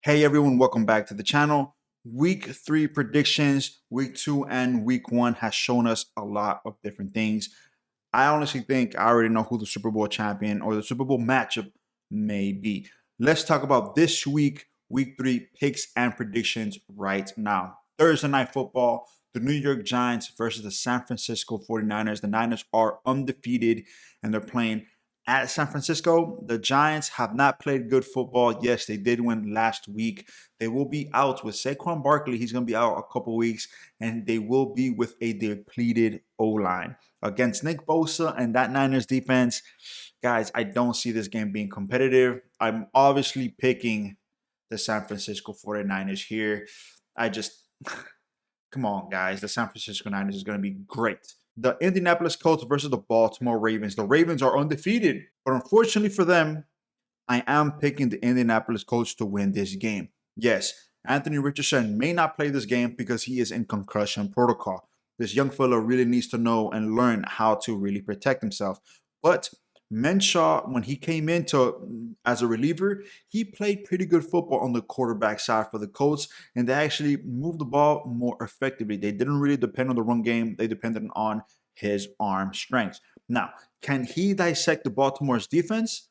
Hey everyone, welcome back to the channel. Week 3 predictions, week 2 and week 1 has shown us a lot of different things. I honestly think I already know who the Super Bowl champion or the Super Bowl matchup may be. Let's talk about this week 3 picks and predictions right now. Thursday night football, the New York Giants versus the San Francisco 49ers. The Niners are undefeated and they're playing at San Francisco. The Giants have not played good football. Yes, they did win last week. They will be out with Saquon Barkley. He's going to be out a couple weeks, and they will be with a depleted O-line against Nick Bosa and that Niners defense. Guys, I don't see this game being competitive. I'm obviously picking the San Francisco 49ers here. I just, come on, guys. The San Francisco Niners is going to be great. The Indianapolis Colts versus the Baltimore Ravens. The Ravens are undefeated, but unfortunately for them, I am picking the Indianapolis Colts to win this game. Yes, Anthony Richardson may not play this game because he is in concussion protocol. This young fellow really needs to know and learn how to really protect himself. But Menshaw, when he came into as a reliever, he played pretty good football on the quarterback side for the Colts, and they actually moved the ball more effectively. They didn't really depend on the run game; they depended on his arm strength. Now, can he dissect the Baltimore's defense?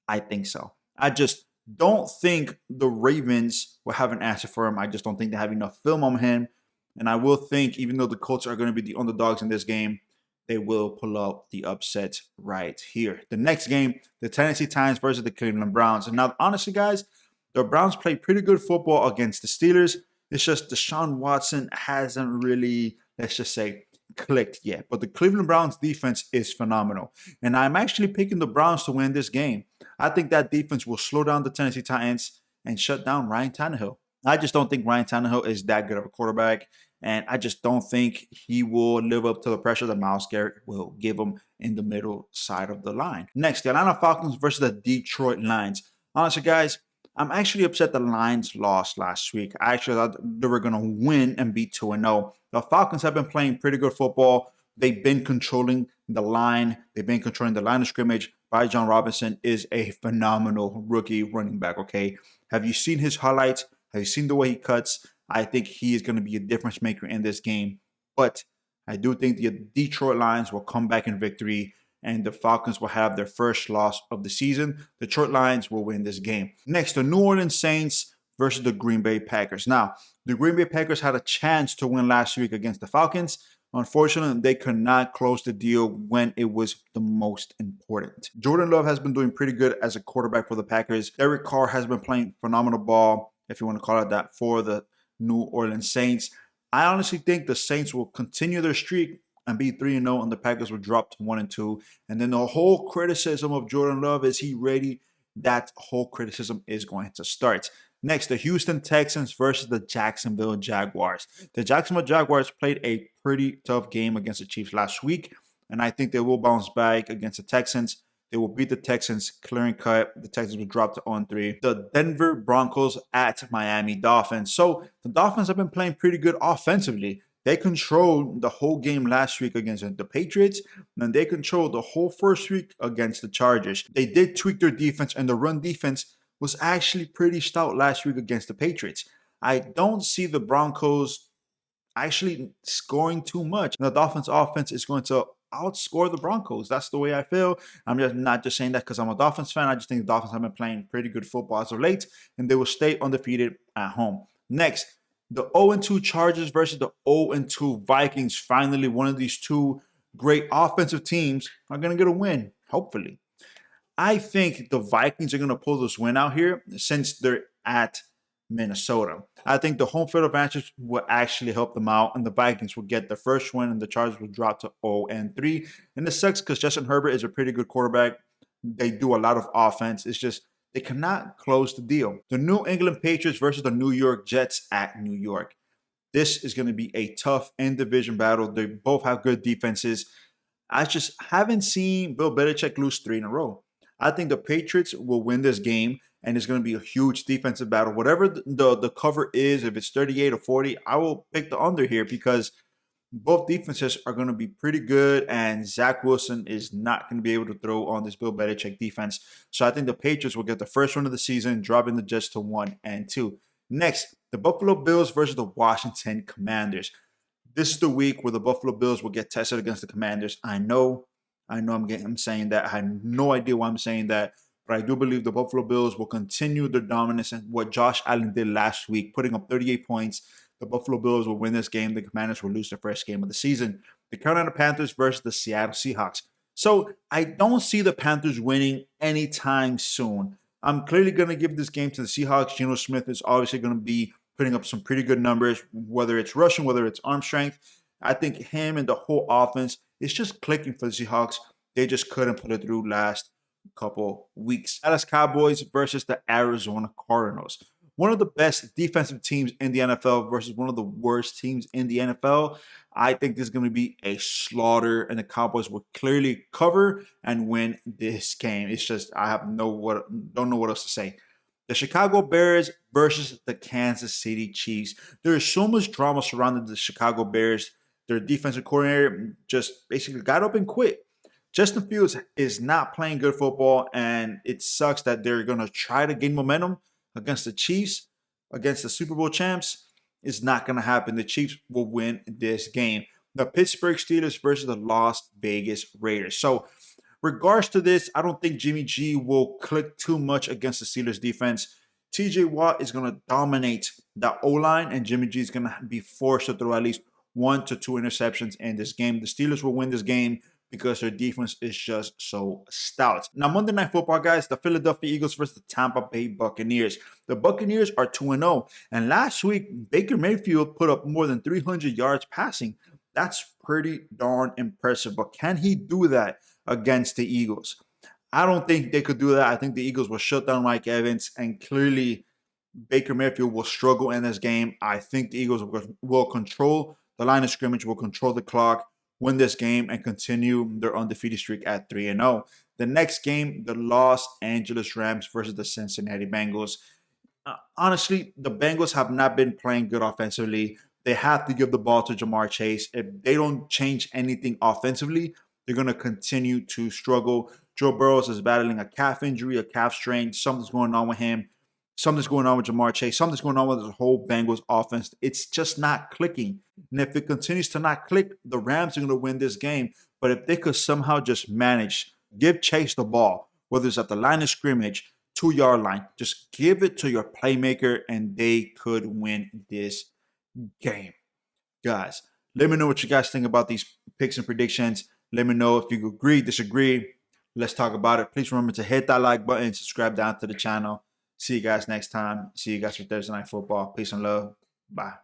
I think so. I just don't think the Ravens will have an answer for him. I just don't think they have enough film on him. And I will think, even though the Colts are going to be the underdogs in this game, they will pull out the upset right here. The next game, the Tennessee Titans versus the Cleveland Browns. And now, honestly, guys, the Browns played pretty good football against the Steelers. It's just Deshaun Watson hasn't really, let's just say, clicked yet. But the Cleveland Browns defense is phenomenal. And I'm actually picking the Browns to win this game. I think that defense will slow down the Tennessee Titans and shut down Ryan Tannehill. I just don't think Ryan Tannehill is that good of a quarterback. And I just don't think he will live up to the pressure that Myles Garrett will give him in the middle side of the line. Next, the Atlanta Falcons versus the Detroit Lions. Honestly, guys, I'm actually upset the Lions lost last week. I actually thought they were going to win and be 2-0. The Falcons have been playing pretty good football. They've been controlling the line. They've been controlling the line of scrimmage. John Robinson is a phenomenal rookie running back, okay? Have you seen his highlights? Have you seen the way he cuts? I think he is going to be a difference maker in this game. But I do think the Detroit Lions will come back in victory and the Falcons will have their first loss of the season. The Detroit Lions will win this game. Next, the New Orleans Saints versus the Green Bay Packers. Now, the Green Bay Packers had a chance to win last week against the Falcons. Unfortunately, they could not close the deal when it was the most important. Jordan Love has been doing pretty good as a quarterback for the Packers. Derek Carr has been playing phenomenal ball, if you want to call it that, for the New Orleans Saints. I honestly think the Saints will continue their streak and be 3-0, and the Packers will drop to 1-2. And then the whole criticism of Jordan Love, is he ready? That whole criticism is going to start. Next, the Houston Texans versus the Jacksonville Jaguars. The Jacksonville Jaguars played a pretty tough game against the Chiefs last week, and I think they will bounce back against the Texans. They will beat the Texans clearing cut. The Texans will drop to 0-3. The Denver Broncos at Miami Dolphins. So the Dolphins have been playing pretty good offensively. They controlled the whole game last week against the Patriots, and they controlled the whole first week against the Chargers. They did tweak their defense, and the run defense was actually pretty stout last week against the Patriots. I don't see the Broncos actually scoring too much. The Dolphins offense is going to outscore the Broncos. That's the way I feel. I'm just not just saying that because I'm a Dolphins fan. I just think the Dolphins have been playing pretty good football as of late, and they will stay undefeated at home. Next, the 0-2 Chargers versus the 0-2 Vikings. Finally, one of these two great offensive teams are going to get a win, hopefully. I think the Vikings are going to pull this win out here since they're at Minnesota. I think the home field advantage will actually help them out, and the Vikings will get the first win, and the Chargers will drop to 0-3. And this sucks because Justin Herbert is a pretty good quarterback. They do a lot of offense. It's just they cannot close the deal. The New England Patriots versus the New York Jets at New York. This is going to be a tough in-division battle. They both have good defenses. I just haven't seen Bill Belichick lose 3 in a row. I think the Patriots will win this game, and it's going to be a huge defensive battle. Whatever the cover is, if it's 38 or 40, I will pick the under here because both defenses are going to be pretty good, and Zach Wilson is not going to be able to throw on this Bill Belichick defense. So I think the Patriots will get the first win of the season, dropping the Jets to 1-2. Next, the Buffalo Bills versus the Washington Commanders. This is the week where the Buffalo Bills will get tested against the Commanders. I know I'm saying that. I had no idea why I'm saying that, but I do believe the Buffalo Bills will continue their dominance and what Josh Allen did last week, putting up 38 points. The Buffalo Bills will win this game. The Commanders will lose their first game of the season. The Carolina Panthers versus the Seattle Seahawks. So I don't see the Panthers winning anytime soon. I'm clearly going to give this game to the Seahawks. Geno Smith is obviously going to be putting up some pretty good numbers, whether it's rushing, whether it's arm strength. I think him and the whole offense is just clicking for the Seahawks. They just couldn't put it through last couple weeks. Dallas Cowboys versus the Arizona Cardinals. One of the best defensive teams in the NFL versus one of the worst teams in the NFL. I think this is going to be a slaughter, and the Cowboys will clearly cover and win this game. It's just don't know what else to say. The Chicago Bears versus the Kansas City Chiefs. There is so much drama surrounding the Chicago Bears. Their defensive coordinator just basically got up and quit. Justin Fields is not playing good football, and it sucks that they're going to try to gain momentum against the Chiefs, against the Super Bowl champs. It's not going to happen. The Chiefs will win this game. The Pittsburgh Steelers versus the Las Vegas Raiders. So, regards to this, I don't think Jimmy G will click too much against the Steelers defense. TJ Watt is going to dominate the O-line, and Jimmy G is going to be forced to throw at least 1 to 2 interceptions in this game. The Steelers will win this game because their defense is just so stout. Now, Monday Night Football, guys, the Philadelphia Eagles versus the Tampa Bay Buccaneers. The Buccaneers are 2-0, and last week, Baker Mayfield put up more than 300 yards passing. That's pretty darn impressive, but can he do that against the Eagles? I don't think they could do that. I think the Eagles will shut down Mike Evans, and clearly Baker Mayfield will struggle in this game. I think the Eagles will control the line of scrimmage, will control the clock, win this game, and continue their undefeated streak at 3-0. The next game, the Los Angeles Rams versus the Cincinnati Bengals. Honestly, the Bengals have not been playing good offensively. They have to give the ball to Jamar Chase. If they don't change anything offensively, they're going to continue to struggle. Joe Burrows is battling a calf injury, a calf strain. Something's going on with him. Something's going on with Jamar Chase. Something's going on with the whole Bengals offense. It's just not clicking. And if it continues to not click, the Rams are going to win this game. But if they could somehow just manage, give Chase the ball, whether it's at the line of scrimmage, 2-yard line, just give it to your playmaker, and they could win this game. Guys, let me know what you guys think about these picks and predictions. Let me know if you agree, disagree. Let's talk about it. Please remember to hit that like button, subscribe down to the channel. See you guys next time. See you guys for Thursday Night Football. Peace and love. Bye.